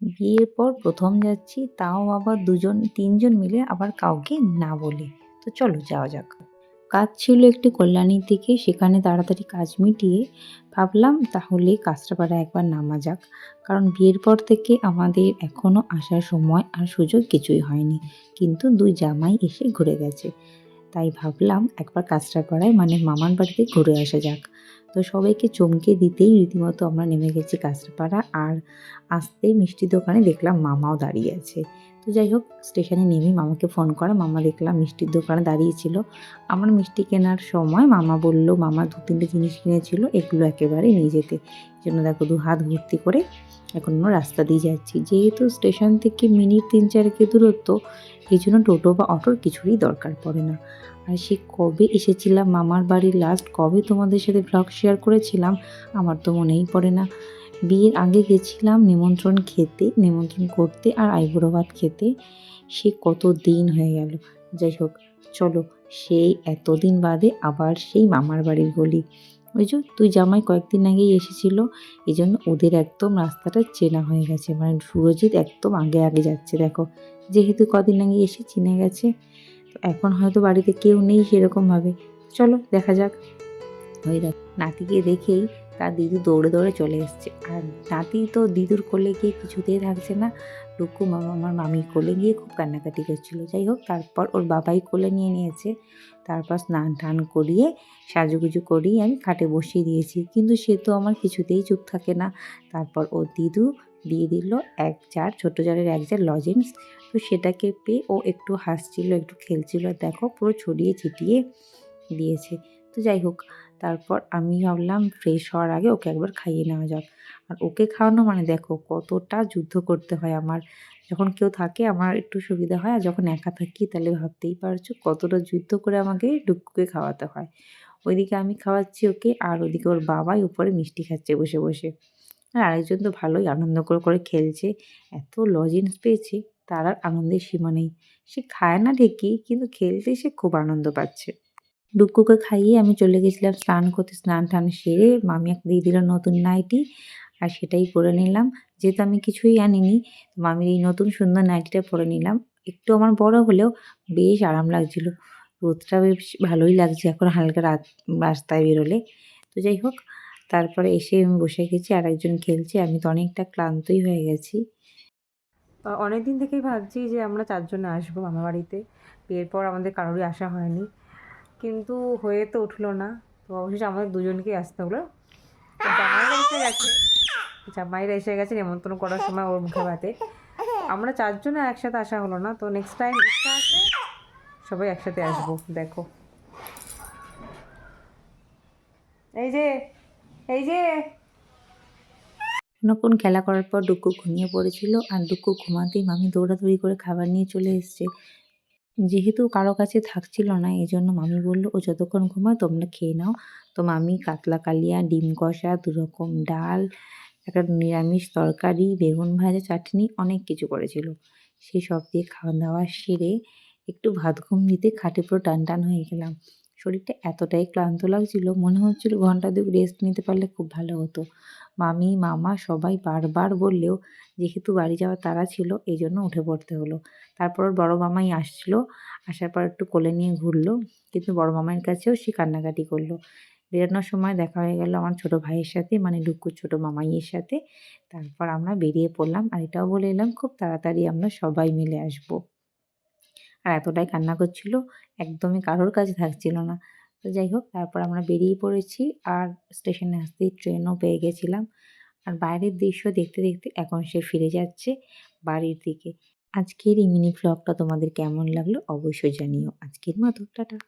বিয়ের পর প্রথম যাচ্ছি, তাও আবার ২জন ৩জন মিলে, আবার কাউকে না বলে। তো চলো যাওয়া যাক। কাজ ছিল একটু কল্যাণীর দিকে, সেখানে তাড়াতাড়ি কাজ মিটিয়ে ভাবলাম তাহলে কাঁচরাপাড়া একবার নামা যাক। কারণ বিয়ের পর থেকে আমাদের এখনও আসার সময় আর সুযোগ কিছুই হয়নি, কিন্তু ২ জামাই এসে ঘুরে গেছে। তাই ভাবলাম একবার কাঁচরাপাড়ায় মানে মামার বাড়িতে ঘুরে আসা যাক। তো সবাইকে চমকে দিতেই রীতিমতো আমরা নেমে গেছি কাঁচরাপাড়া। আর আসতেই মিষ্টির দোকানে দেখলাম মামাও দাঁড়িয়ে আছে। তো যাই হোক, স্টেশনে নেমেই মামাকে ফোন করা, মামা দেখলাম মিষ্টির দোকানে দাঁড়িয়েছিল। আমার মিষ্টি কেনার সময় মামা বলল, মামা ২-৩টে জিনিস কিনেছিল, এগুলো একেবারে নিয়ে যেতে। জন্য দেখো ২ হাত ভর্তি করে এখন আমরা রাস্তা দিয়ে যাচ্ছি। যেহেতু স্টেশন থেকে মিনিট ৩-৪ দূরত্ব, এই জন্য টোটো বা অটোর কিছুরই দরকার পড়ে না। আর সে কবে এসেছিলাম মামার বাড়ি লাস্ট, কবে তোমাদের সাথে ব্লগ শেয়ার করেছিলাম আমার তো মনেই পড়ে না। বিয়ের আগে গেছিলাম নিমন্ত্রণ করতে আর আইবুড়ো ভাত খেতে। সে কত দিন হয়ে গেল। যাই হোক, চলো সেই এতদিন বাদে আবার সেই মামার বাড়ির গলি। ওই যে ২ জামাই কয়েকদিন আগেই এসেছিল, এই জন্য ওদের একদম রাস্তাটা চেনা হয়ে গেছে। মানে সুরজিৎ একদম আগে আগে যাচ্ছে দেখো, যেহেতু কদিন আগে এসে চিনে গেছে। তো এখন হয়তো বাড়িতে কেউ নেই সেরকমভাবে। চলো দেখা যাক। ওই দেখ, নাতিকে দেখেই তার দিদু দৌড়ে দৌড়ে চলে এসছে। আর নাতি তো দিদুর কোলে গিয়ে কিছুতেই থাকছে না। টুকু মামা আমার মামির কোলে গিয়ে খুব কান্নাকাটি করছিল। যাই হোক, তারপর ওর বাবাই কোলে নিয়ে নিয়েছে। তারপর স্নান টান করিয়ে সাজুগুজু করিয়ে আমি খাটে বসিয়ে দিয়েছি, কিন্তু সে তো আমার কিছুতেই চুপ থাকে না। তারপর ওর দিদু দিয়ে দিল ১ জার, ছোটো জারের ১ জার লজেন্স। তো সেটাকে পেয়ে ও একটু হাসছিল, একটু খেলছিল, দেখো পুরো ছড়িয়ে ছিটিয়ে দিয়েছে। তো যাই হোক, তারপর আমি ভাবলাম ফ্রেশ হওয়ার আগে ওকে একবার খাইয়ে নেওয়া যাক। আর ওকে খাওয়ানো মানে দেখো কতটা যুদ্ধ করতে হয় আমার। যখন কেউ থাকে আমার একটু সুবিধা হয়, আর যখন একা থাকি তাহলে ভাবতেই পারছো কতটা যুদ্ধ করে আমাকে ডুক্কুকে খাওয়াতে হয়। ওইদিকে আমি খাওয়াচ্ছি ওকে, আর ওদিকে ওর বাবাই উপরে মিষ্টি খাচ্ছে বসে বসে। আর আরেকজন তো ভালোই আনন্দ করে করে খেলছে। এত লজেন্স পেয়েছে, তার আর আনন্দের সীমা নেই। সে খায় না ঠিকই, কিন্তু খেলতে সে খুব আনন্দ পাচ্ছে। ডুক্কুকে খাইয়ে আমি চলে গেছিলাম স্নান করতে। স্নান টান সেরে মামি একটা দিয়ে দিল নতুন নাইটি, আর সেটাই পরে নিলাম। যেহেতু আমি কিছুই আনিনি, তো মামির এই নতুন সুন্দর নাইটিটা পরে নিলাম। একটু আমার বড় হলেও বেশ আরাম লাগছিল। রোদটা বেশ ভালোই লাগছে এখন হালকা রাস্তায় বেরোলে। তো যাই হোক, তারপরে এসে আমি বসে গেছি, আর একজন খেলছে। আমি তো অনেকটা ক্লান্তই হয়ে গেছি। অনেক দিন থেকেই ভাবছি যে আমরা ৪ জনে আসবো মামাবাড়িতে। বিয়ের পর আমাদের কারোরই আসা হয়নি, কিন্তু হয়ে তো উঠলো না। তো অবশেষে আমাদের দুজনকেই আসতে হলো। তো জামাইরা এসে গেছে নিমন্ত্রণ করার সময় ওর মুখে ভাতে। আমরা ৪ জনে একসাথে আসা হলো না, তো নেক্সট টাইম ইচ্ছা আছে সবাই একসাথে আসবো। দেখো এই যে এই যে অনেকক্ষণ খেলা করার পর ডুক্কু ঘুমিয়ে পড়েছিল, আর ডুক্কু ঘুমাতেই মামি দৌড়াদৌড়ি করে খাবার নিয়ে চলে এসছে। যেহেতু কারো কাছে থাকছিল না, এজন্য মামি বলল ও যতক্ষণ ঘুমায় তোমরা খেয়ে নাও। তো মামি কাতলা কালিয়া, ডিম কষা, ২ রকম ডাল, একটা নিরামিষ তরকারি, বেগুন ভাজা, চাটনি, অনেক কিছু করেছিল। সেই সব দিয়ে খাওয়া-দাওয়া সেরে একটু ভাত ঘুম দিতে খাটে পুরো টান হয়ে গেলাম। শরীরটা এতটাই ক্লান্ত লাগছিল, মনে হচ্ছিল ঘন্টা ২ রেস্ট নিতে পারলে খুব ভালো হতো। মামি, মামা সবাই বারবার বললেও যেহেতু বাড়ি যাওয়ার তাড়া ছিল, এজন্য উঠে পড়তে হলো। তারপর ওর বড় মামাই আসছিল। আসার পর একটু কোলে নিয়ে ঘুরল, কিন্তু বড় মামার কাছেও সে কান্নাকাটি করল। বেরোনোর সময় দেখা হয়ে গেল আমার ছোট ভাইয়ের সাথে, মানে ডুক্কুর ছোট মামাইয়ের সাথে। তারপর আমরা বেরিয়ে পড়লাম, আর এটাও বলে এলাম খুব তাড়াতাড়ি আমরা সবাই মিলে আসবো। আর এতটাই কান্না করছিল, একদমই কারোর কাছে থাকছিল না। তো যাই হোক, তারপর আমরা বেরিয়ে পড়েছি, আর স্টেশনে আসতেই ট্রেনও পেয়ে গেছিলাম। আর বাইরের দৃশ্য দেখতে দেখতে এখন সে ফিরে যাচ্ছে বাড়ির দিকে। আজকের এই মিনি ভ্লগটা তোমাদের কেমন লাগলো অবশ্যই জানিও। আজকের মতো টাটা।